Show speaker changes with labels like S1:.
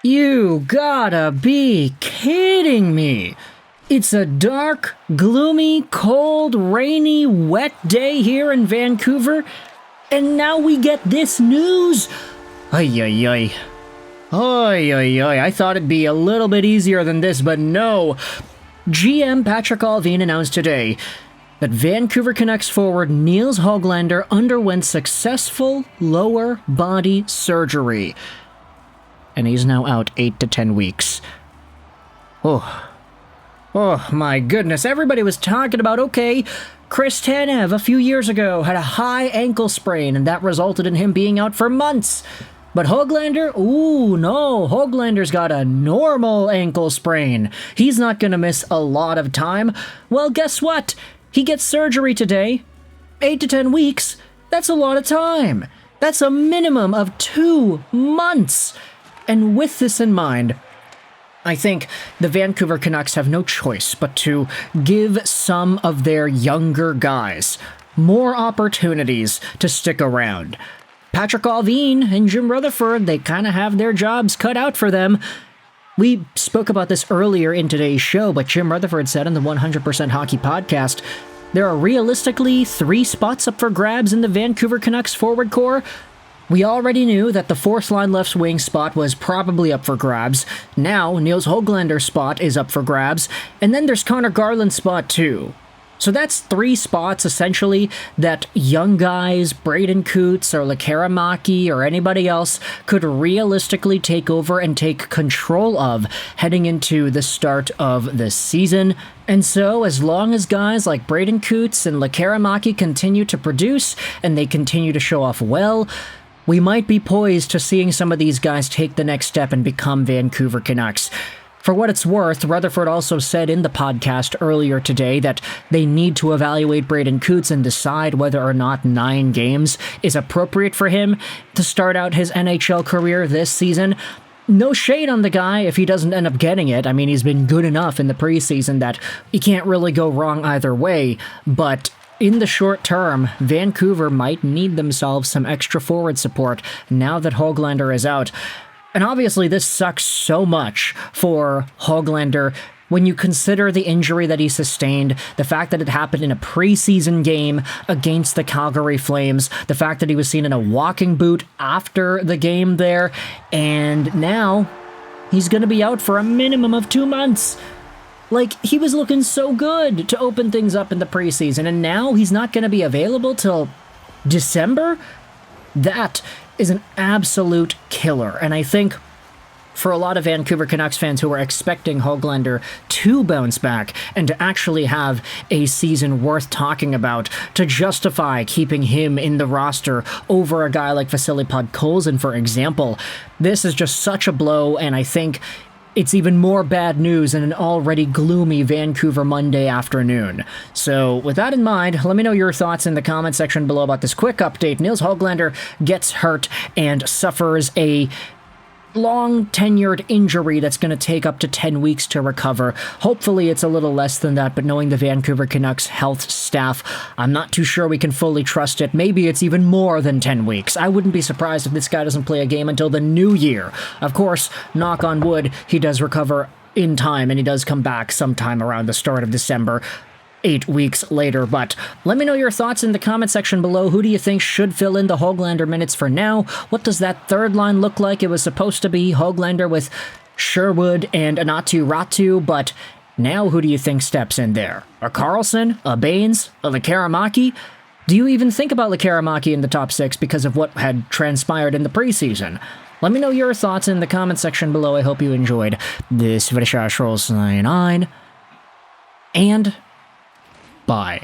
S1: You gotta be kidding me! It's a dark, gloomy, cold, rainy, wet day here in Vancouver, and now we get this news? Ay ay ay. Ay ay ay, I thought it'd be a little bit easier than this, but no. GM Patrick Allvin announced today that Vancouver Canucks forward Nils Hoglander underwent successful lower body surgery, and he's now out 8 to 10 weeks. Oh my goodness, everybody was talking about, okay, Chris Tanev a few years ago had a high ankle sprain and that resulted in him being out for months. But Hoglander, ooh no, Hoglander's got a normal ankle sprain. He's not gonna miss a lot of time. Well, guess what? He gets surgery today. 8 to 10 weeks, that's a lot of time. That's a minimum of 2 months. And with this in mind, I think the Vancouver Canucks have no choice but to give some of their younger guys more opportunities to stick around. Patrick Allvin and Jim Rutherford, they kind of have their jobs cut out for them. We spoke about this earlier in today's show, but Jim Rutherford said on the 100% Hockey podcast, there are realistically 3 spots up for grabs in the Vancouver Canucks forward core. We already knew that the fourth line left wing spot was probably up for grabs. Now, Nils Hoglander's spot is up for grabs, and then there's Connor Garland's spot too. So that's 3 spots, essentially, that young guys, Braden Coots or Lekaramaki or anybody else, could realistically take over and take control of heading into the start of the season. And so, as long as guys like Braden Coots and Lekaramaki continue to produce, and they continue to show off well, we might be poised to seeing some of these guys take the next step and become Vancouver Canucks. For what it's worth, Rutherford also said in the podcast earlier today that they need to evaluate Braden Coots and decide whether or not 9 games is appropriate for him to start out his NHL career this season. No shade on the guy if he doesn't end up getting it. I mean, he's been good enough in the preseason that you can't really go wrong either way, but in the short term, Vancouver might need themselves some extra forward support now that Hoglander is out. And obviously this sucks so much for Hoglander when you consider the injury that he sustained, the fact that it happened in a preseason game against the Calgary Flames, the fact that he was seen in a walking boot after the game there, and now he's going to be out for a minimum of 2 months. Like, he was looking so good to open things up in the preseason, and now he's not going to be available till December? That is an absolute killer, and I think for a lot of Vancouver Canucks fans who are expecting Hoglander to bounce back and to actually have a season worth talking about, to justify keeping him in the roster over a guy like Vasily Podkolzin, for example, this is just such a blow, and I think it's even more bad news in an already gloomy Vancouver Monday afternoon. So, with that in mind, let me know your thoughts in the comment section below about this quick update. Nils Hoglander gets hurt and suffers a long-tenured injury that's going to take up to 10 weeks to recover. Hopefully it's a little less than that, but knowing the Vancouver Canucks health staff, I'm not too sure we can fully trust it. Maybe it's even more than 10 weeks. I wouldn't be surprised if this guy doesn't play a game until the new year. Of course, knock on wood, he does recover in time, and he does come back sometime around the start of December. 8 weeks later, but let me know your thoughts in the comment section below. Who do you think should fill in the Hoglander minutes for now? What does that third line look like? It was supposed to be Hoglander with Sherwood and Anatu Ratu, but now who do you think steps in there? A Carlson? A Baines? A Lekaramaki? Do you even think about Lekaramaki in the top 6 because of what had transpired in the preseason? Let me know your thoughts in the comment section below. I hope you enjoyed this video. Rolls 99 and bye.